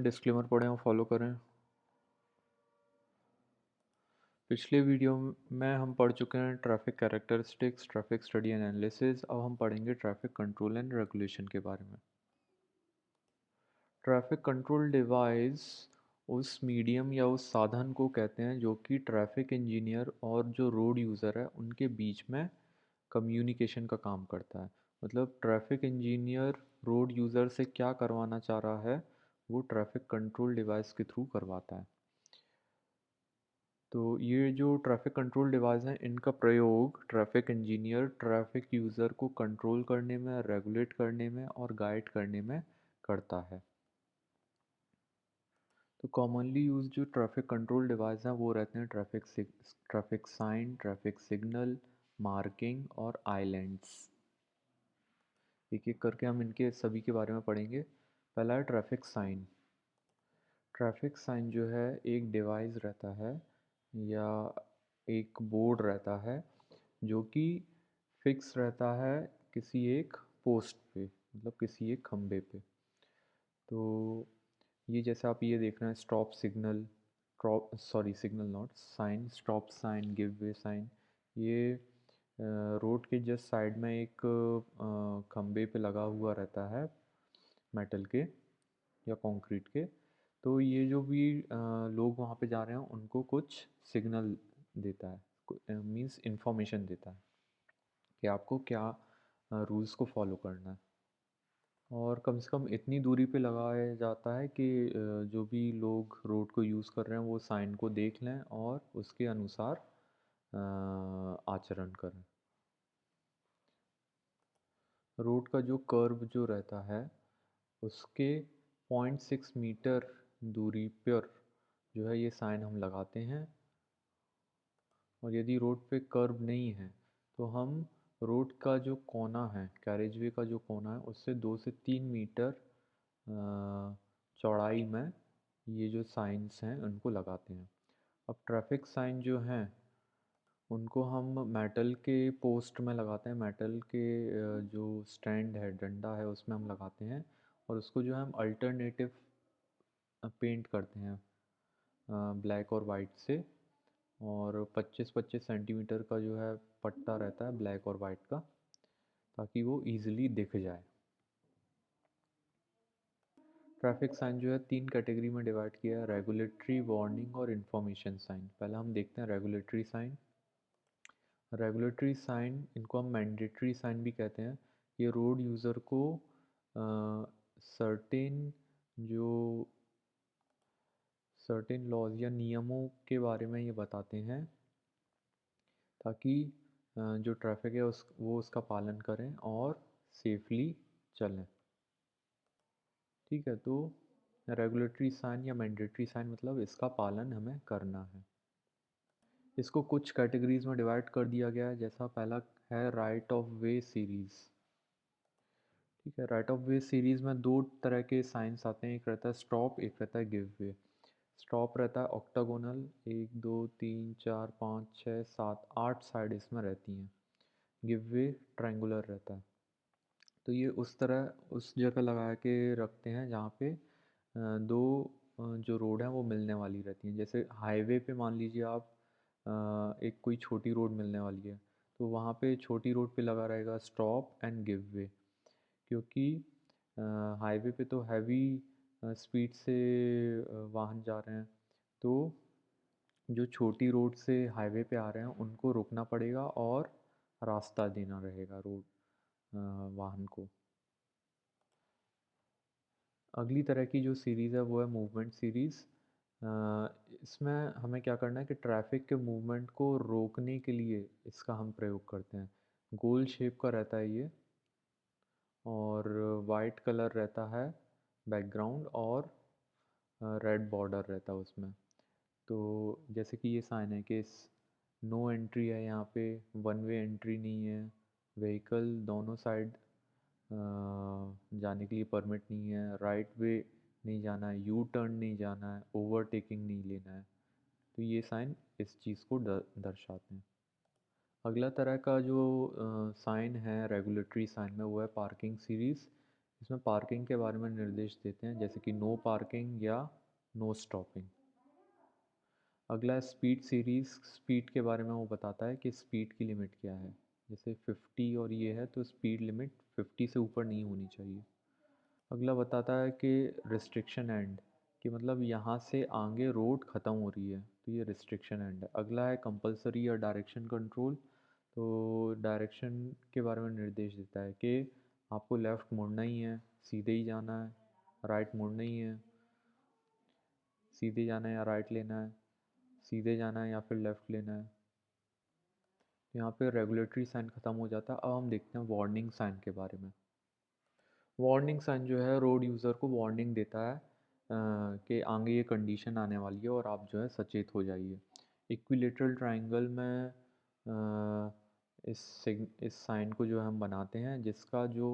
Disclaimer पढ़ें और follow करें। पिछले वीडियो में हम पढ़ चुके हैं traffic characteristics, traffic study and analysis. अब हम पढ़ेंगे ट्रैफिक कंट्रोल एंड रेगुलेशन के बारे में। ट्रैफिक कंट्रोल डिवाइस उस मीडियम या उस साधन को कहते हैं जो कि ट्रैफिक इंजीनियर और जो रोड यूज़र है उनके बीच में कम्युनिकेशन का काम करता है। मतलब ट्रैफिक इंजीनियर रोड यूज़र से क्या करवाना चाह रहा है वो ट्रैफिक कंट्रोल डिवाइस के थ्रू करवाता है। तो ये जो ट्रैफिक कंट्रोल डिवाइस हैं इनका प्रयोग ट्रैफिक इंजीनियर ट्रैफिक यूज़र को कंट्रोल करने में, रेगुलेट करने में और गाइड करने में करता है। तो कॉमनली यूज जो ट्रैफिक कंट्रोल डिवाइस हैं वो रहते हैं traffic sign, traffic signal, marking और आइलैंड्स। एक एक करके हम इनके सभी के बारे में पढ़ेंगे। पहला है ट्रैफिक साइन। ट्रैफिक साइन जो है एक डिवाइस रहता है या एक बोर्ड रहता है जो कि फिक्स रहता है किसी एक पोस्ट पे, मतलब किसी एक खंबे पे। तो ये जैसे आप ये देख रहे हैं stop signal, signal not sign, stop sign, give way sign. ये रोड के जस्ट साइड में एक खंबे पे लगा हुआ रहता है, मेटल के या कंक्रीट के। तो ये जो भी लोग वहाँ पे जा रहे हैं उनको कुछ सिग्नल देता है, मींस इंफॉर्मेशन देता है कि आपको क्या रूल्स को फॉलो करना है। और कम से कम इतनी दूरी पे लगाया जाता है कि जो भी लोग रोड को यूज़ कर रहे हैं वो साइन को देख लें और उसके अनुसार आचरण करें। रोड का जो कर्व जो रहता है उसके 0.6 मीटर दूरी पर जो है ये साइन हम लगाते हैं। और यदि रोड पे कर्व नहीं है तो हम रोड का जो कोना है, कैरेजवे का जो कोना है उससे 2 से 3 मीटर चौड़ाई में ये जो साइंस हैं उनको लगाते हैं। अब ट्रैफिक साइन जो हैं उनको हम मेटल के पोस्ट में लगाते हैं, मेटल के जो स्टैंड है, डंडा है, उसमें हम लगाते हैं। और उसको जो है हम अल्टरनेटिव पेंट करते हैं ब्लैक और वाइट से। और 25-25 सेंटीमीटर का जो है पट्टा रहता है ब्लैक और वाइट का, ताकि वो इजीली दिख जाए। ट्रैफिक साइन जो है 3 कैटेगरी में डिवाइड किया है, रेगुलेटरी, वार्निंग और इन्फॉर्मेशन साइन। पहले हम देखते हैं रेगुलेटरी साइन। रेगुलेटरी साइन इनको हम मैंडेटरी साइन भी कहते हैं। ये रोड यूज़र को सर्टेन जो सर्टेन लॉज या नियमों के बारे में ये बताते हैं ताकि जो ट्रैफिक है वो उसका पालन करें और सेफली चलें। ठीक है, तो रेगुलेटरी साइन या मैंडेटरी साइन मतलब इसका पालन हमें करना है। इसको कुछ कैटेगरीज में डिवाइड कर दिया गया है। जैसा पहला है राइट ऑफ वे सीरीज़। ठीक है, राइट ऑफ वे सीरीज़ में 2 तरह के साइंस आते हैं, एक रहता है स्टॉप, एक रहता है गिव वे। स्टॉप रहता है ऑक्टागोनल, 1 2 3 4 5 6 7 8 साइड इसमें रहती हैं। गिव वे ट्रायंगुलर रहता है। तो ये उस तरह उस जगह लगा के रखते हैं जहाँ पे दो जो रोड हैं वो मिलने वाली रहती हैं। जैसे हाईवे पे मान लीजिए आप एक कोई छोटी रोड मिलने वाली है तो वहाँ पे छोटी रोड पे लगा रहेगा स्टॉप एंड गिव वे। क्योंकि हाईवे पे तो हैवी स्पीड से वाहन जा रहे हैं, तो जो छोटी रोड से हाईवे पे आ रहे हैं उनको रोकना पड़ेगा और रास्ता देना रहेगा रोड वाहन को। अगली तरह की जो सीरीज़ है वो है मूवमेंट सीरीज़। इसमें हमें क्या करना है कि ट्रैफिक के मूवमेंट को रोकने के लिए इसका हम प्रयोग करते हैं। गोल शेप का रहता है ये और वाइट कलर रहता है बैकग्राउंड और रेड बॉर्डर रहता है उसमें। तो जैसे कि ये साइन है कि नो एंट्री है, यहाँ पे वन वे एंट्री नहीं है, व्हीकल दोनों साइड जाने के लिए परमिट नहीं है, राइट वे नहीं जाना है, यू टर्न नहीं जाना है, ओवरटेकिंग नहीं लेना है। तो ये साइन इस चीज़ को दर्शाते हैं। अगला तरह का जो साइन है रेगुलेटरी साइन में वो है पार्किंग सीरीज़। इसमें पार्किंग के बारे में निर्देश देते हैं, जैसे कि नो पार्किंग या नो स्टॉपिंग। अगला स्पीड सीरीज़, स्पीड के बारे में वो बताता है कि स्पीड की लिमिट क्या है। जैसे 50 और ये है तो स्पीड लिमिट 50 से ऊपर नहीं होनी चाहिए। अगला बताता है कि रिस्ट्रिक्शन एंड, कि मतलब यहाँ से आगे रोड ख़त्म हो रही है तो ये रिस्ट्रिक्शन एंड है। अगला है कंपलसरी या डायरेक्शन कंट्रोल, तो डायरेक्शन के बारे में निर्देश देता है कि आपको लेफ़्ट मुड़ना ही है, सीधे ही जाना है, राइट मुड़ना ही है, सीधे जाना है या राइट लेना है, सीधे जाना है या फिर लेफ़्ट लेना है। यहाँ पे रेगुलेटरी साइन ख़त्म हो जाता है। अब हम देखते हैं वार्निंग साइन के बारे में। वार्निंग साइन जो है रोड यूज़र को वार्निंग देता है कि आगे ये कंडीशन आने वाली है और आप जो है सचेत हो जाइए। इक्विलेटरल ट्रायंगल में इस साइन को जो हम बनाते हैं जिसका जो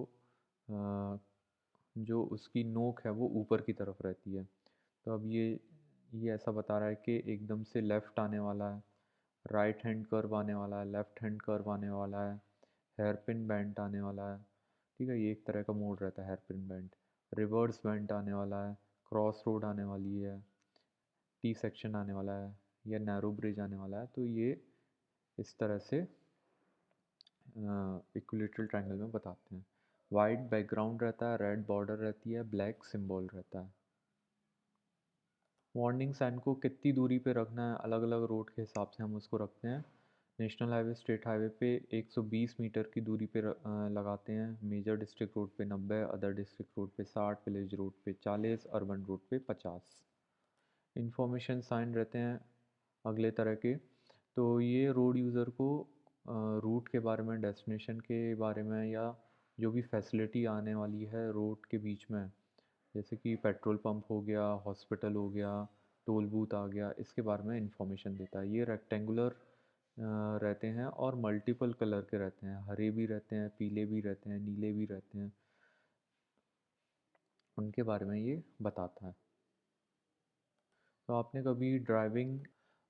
उसकी नोक है वो ऊपर की तरफ रहती है। तो अब ये ऐसा बता रहा है कि एकदम से लेफ़्ट आने वाला है, राइट हैंड कर्व आने वाला है, लेफ़्ट हैंड कर्व आने वाला है, हेयर पिन बेंट आने वाला है। ठीक है, ये एक तरह का मोड रहता है hairpin bend. Reverse bend आने वाला है, क्रॉस रोड आने वाली है, टी सेक्शन आने वाला है या नैरो ब्रिज आने वाला है। तो ये इस तरह से इक्विलेटरल ट्रायंगल में बताते हैं। वाइट बैकग्राउंड रहता है, रेड बॉर्डर रहती है, ब्लैक सिंबल रहता है। वार्निंग साइन को कितनी दूरी पे रखना है, अलग अलग रोड के हिसाब से हम उसको रखते हैं। नेशनल हाईवे, स्टेट हाईवे पे 120 मीटर की दूरी पे लगाते हैं। मेजर डिस्ट्रिक्ट रोड पे 90, अदर डिस्ट्रिक्ट रोड पे 60, विलेज रोड पे 40, अर्बन रोड पे 50। इंफॉर्मेशन साइन रहते हैं अगले तरह के, तो ये रोड यूज़र को रूट के बारे में, डेस्टिनेशन के बारे में या जो भी फैसिलिटी आने वाली है रोड के बीच में, जैसे कि पेट्रोल पंप हो गया, हॉस्पिटल हो गया, टोल बूथ आ गया, इसके बारे में इंफॉर्मेशन देता है। ये रेक्टेंगुलर रहते हैं और मल्टीपल कलर के रहते हैं, हरे भी रहते हैं, पीले भी रहते हैं, नीले भी रहते हैं, उनके बारे में ये बताता है। तो आपने कभी ड्राइविंग,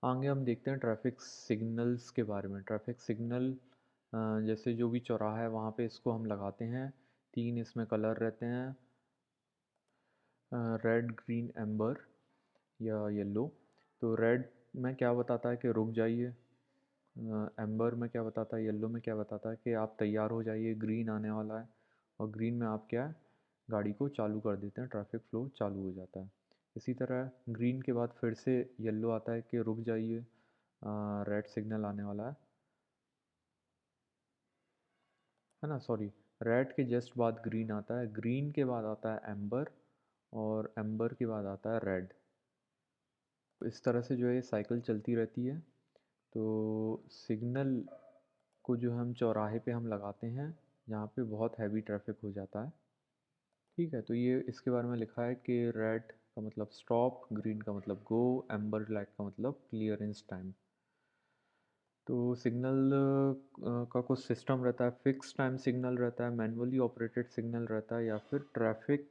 आगे हम देखते हैं ट्रैफिक सिग्नल्स के बारे में। ट्रैफिक सिग्नल जैसे जो भी चौराहा है वहाँ पे इसको हम लगाते हैं। 3 इसमें कलर रहते हैं, रेड, ग्रीन, एम्बर या येलो। तो रेड में क्या बताता है कि रुक जाइए, एम्बर में क्या बताता है, येलो में क्या बताता है कि आप तैयार हो जाइए, ग्रीन आने वाला है, और ग्रीन में आप क्या है, गाड़ी को चालू कर देते हैं, ट्रैफिक फ्लो चालू हो जाता है। इसी तरह ग्रीन के बाद फिर से येलो आता है कि रुक जाइए, रेड सिग्नल आने वाला है ना, सॉरी, रेड के जस्ट बाद ग्रीन आता है, ग्रीन के बाद आता है एम्बर, और एम्बर के बाद आता है रेड। तो इस तरह से जो है साइकिल चलती रहती है। तो सिग्नल को जो हम चौराहे पे हम लगाते हैं जहाँ पे बहुत हैवी ट्रैफिक हो जाता है। ठीक है, तो ये इसके बारे में लिखा है कि रेड का मतलब स्टॉप, ग्रीन का मतलब गो, एम्बर लाइट का मतलब क्लियरेंस टाइम। तो सिग्नल का कुछ सिस्टम रहता है, फिक्स टाइम सिग्नल रहता है, मैनुअली ऑपरेटेड सिग्नल रहता है, या फिर ट्रैफिक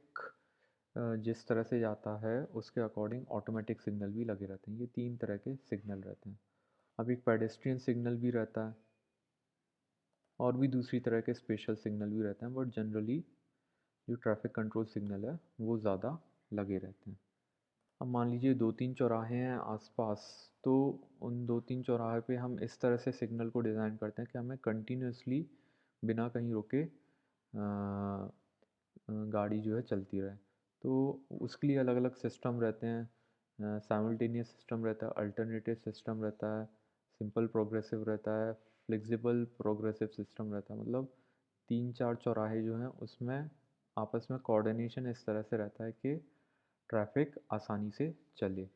जिस तरह से जाता है उसके अकॉर्डिंग ऑटोमेटिक सिग्नल भी लगे रहते हैं। ये 3 तरह के सिग्नल रहते हैं। अब एक पेडेस्ट्रियन सिग्नल भी रहता है और भी दूसरी तरह के स्पेशल सिग्नल भी रहते हैं, बट जनरली जो ट्रैफिक कंट्रोल सिग्नल है वो ज़्यादा लगे रहते हैं। अब मान लीजिए 2-3 चौराहे हैं आसपास, तो उन 2-3 चौराहे पे हम इस तरह से सिग्नल को डिज़ाइन करते हैं कि हमें कंटिन्यूसली बिना कहीं रुके गाड़ी जो है चलती रहे। तो उसके लिए अलग अलग सिस्टम रहते हैं, साइमल्टेनियस सिस्टम रहता है, अल्टरनेटिव सिस्टम रहता है, सिंपल प्रोग्रेसिव रहता है, फ्लेक्सिबल प्रोग्रेसिव सिस्टम रहता है। मतलब 3-4 चौराहे जो हैं उसमें आपस में कोऑर्डिनेशन इस तरह से रहता है कि ट्रैफिक आसानी से चले।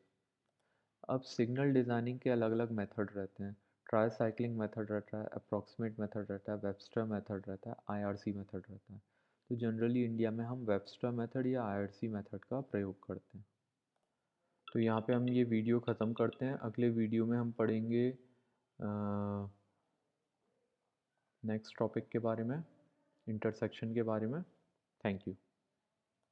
अब सिग्नल डिज़ाइनिंग के अलग अलग मेथड रहते हैं। ट्राई साइक्लिंग मेथड रहता है, अप्रॉक्सीमेट मेथड रहता है, वेबस्टर मेथड रहता है, आईआरसी मेथड रहता है। तो जनरली इंडिया में हम वेबस्टर मेथड या आईआरसी मेथड का प्रयोग करते हैं। तो यहाँ पे हम ये वीडियो ख़त्म करते हैं। अगले वीडियो में हम पढ़ेंगे नेक्स्ट टॉपिक के बारे में, इंटरसेक्शन के बारे में। Thank you.